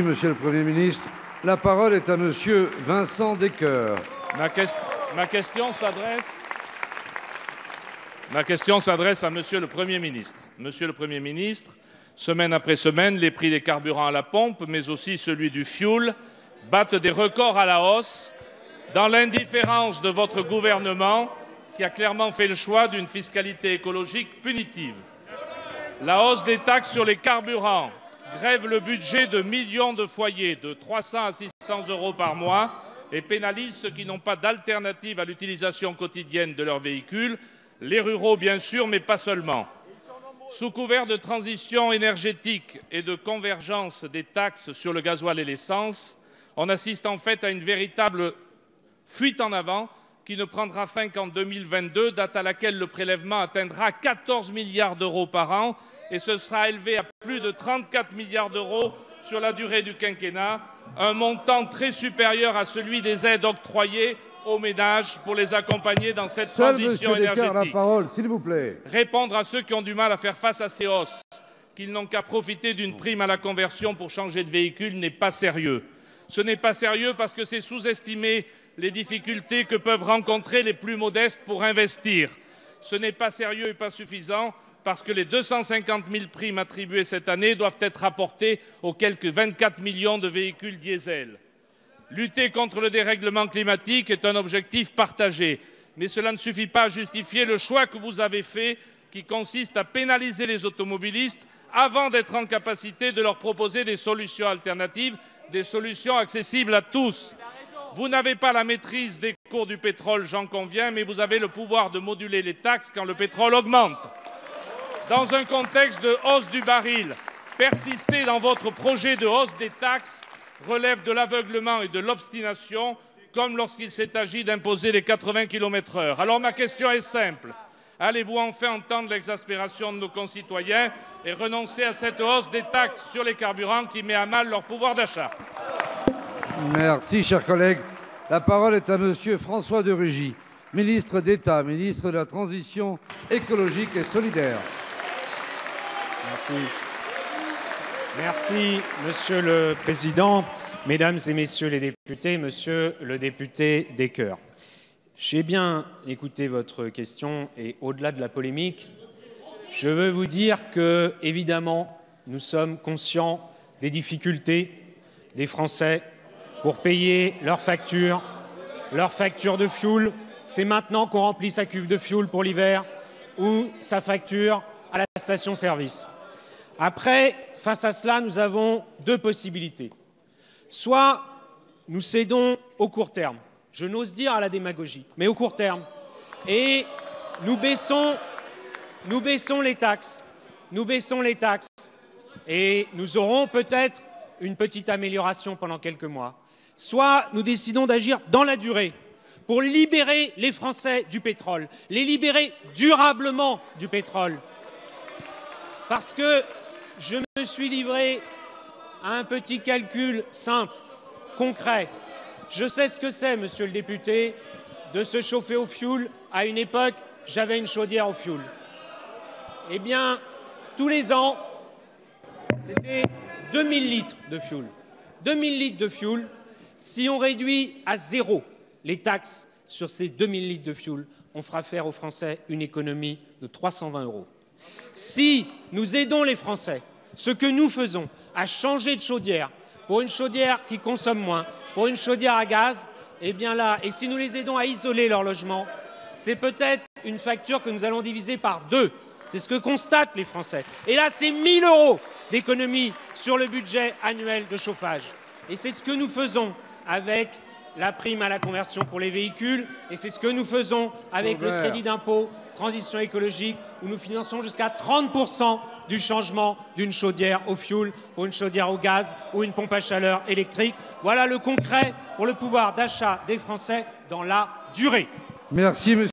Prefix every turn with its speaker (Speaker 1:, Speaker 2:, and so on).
Speaker 1: Monsieur le Premier ministre. La parole est à Monsieur Vincent Descoeur.
Speaker 2: Ma question s'adresse à Monsieur le Premier ministre. Monsieur le Premier ministre, semaine après semaine, les prix des carburants à la pompe, mais aussi celui du fioul, battent des records à la hausse dans l'indifférence de votre gouvernement qui a clairement fait le choix d'une fiscalité écologique punitive. La hausse des taxes sur les carburants grève le budget de millions de foyers de 300 à 600 euros par mois et pénalise ceux qui n'ont pas d'alternative à l'utilisation quotidienne de leur véhicule, les ruraux bien sûr, mais pas seulement. Sous couvert de transition énergétique et de convergence des taxes sur le gasoil et l'essence, on assiste en fait à une véritable fuite en avant qui ne prendra fin qu'en 2022, date à laquelle le prélèvement atteindra 14 milliards d'euros par an et ce sera élevé à plus de 34 milliards d'euros sur la durée du quinquennat, un montant très supérieur à celui des aides octroyées aux ménages pour les accompagner dans cette transition énergétique.
Speaker 1: La parole, s'il vous plaît.
Speaker 2: Répondre à ceux qui ont du mal à faire face à ces hausses, qu'ils n'ont qu'à profiter d'une prime à la conversion pour changer de véhicule, n'est pas sérieux. Ce n'est pas sérieux parce que c'est sous-estimer les difficultés que peuvent rencontrer les plus modestes pour investir. Ce n'est pas sérieux et pas suffisant parce que les 250 000 primes attribuées cette année doivent être rapportées aux quelques 24 millions de véhicules diesel. Lutter contre le dérèglement climatique est un objectif partagé, mais cela ne suffit pas à justifier le choix que vous avez fait, qui consiste à pénaliser les automobilistes avant d'être en capacité de leur proposer des solutions alternatives, des solutions accessibles à tous. Vous n'avez pas la maîtrise des cours du pétrole, j'en conviens, mais vous avez le pouvoir de moduler les taxes quand le pétrole augmente. Dans un contexte de hausse du baril, persister dans votre projet de hausse des taxes relève de l'aveuglement et de l'obstination, comme lorsqu'il s'est agi d'imposer les 80 km/h. Alors ma question est simple. Allez-vous enfin entendre l'exaspération de nos concitoyens et renoncer à cette hausse des taxes sur les carburants qui met à mal leur pouvoir d'achat?
Speaker 1: Merci, chers collègues. La parole est à Monsieur François de Rugy, ministre d'État, ministre de la Transition écologique et solidaire.
Speaker 3: Merci, Monsieur le Président, Mesdames et Messieurs les députés, Monsieur le député Descoeur. J'ai bien écouté votre question et au-delà de la polémique, je veux vous dire que, évidemment, nous sommes conscients des difficultés des Français pour payer leurs factures de fioul. C'est maintenant qu'on remplit sa cuve de fioul pour l'hiver ou sa facture à la station-service. Après, face à cela, nous avons deux possibilités. Soit nous cédons au court terme, je n'ose dire à la démagogie, mais au court terme, et nous baissons les taxes, et nous aurons peut-être une petite amélioration pendant quelques mois. Soit nous décidons d'agir dans la durée pour libérer les Français du pétrole, les libérer durablement du pétrole. Parce que je me suis livré à un petit calcul simple, concret. Je sais ce que c'est, monsieur le député, de se chauffer au fioul. À une époque, j'avais une chaudière au fioul. Eh bien, tous les ans, c'était 2000 litres de fioul. 2000 litres de fioul, si on réduit à zéro les taxes sur ces 2000 litres de fioul, on fera faire aux Français une économie de 320 euros. Si nous aidons les Français, ce que nous faisons, à changer de chaudière pour une chaudière qui consomme moins, pour une chaudière à gaz, eh bien là, et si nous les aidons à isoler leur logement, c'est peut-être une facture que nous allons diviser par 2. C'est ce que constatent les Français. Et là, c'est 1 000 euros d'économie sur le budget annuel de chauffage. Et c'est ce que nous faisons avec la prime à la conversion pour les véhicules, et c'est ce que nous faisons avec le crédit d'impôt transition écologique, où nous finançons jusqu'à 30% du changement d'une chaudière au fioul pour une chaudière au gaz ou une pompe à chaleur électrique. Voilà le concret pour le pouvoir d'achat des Français dans la durée.
Speaker 1: Merci, monsieur.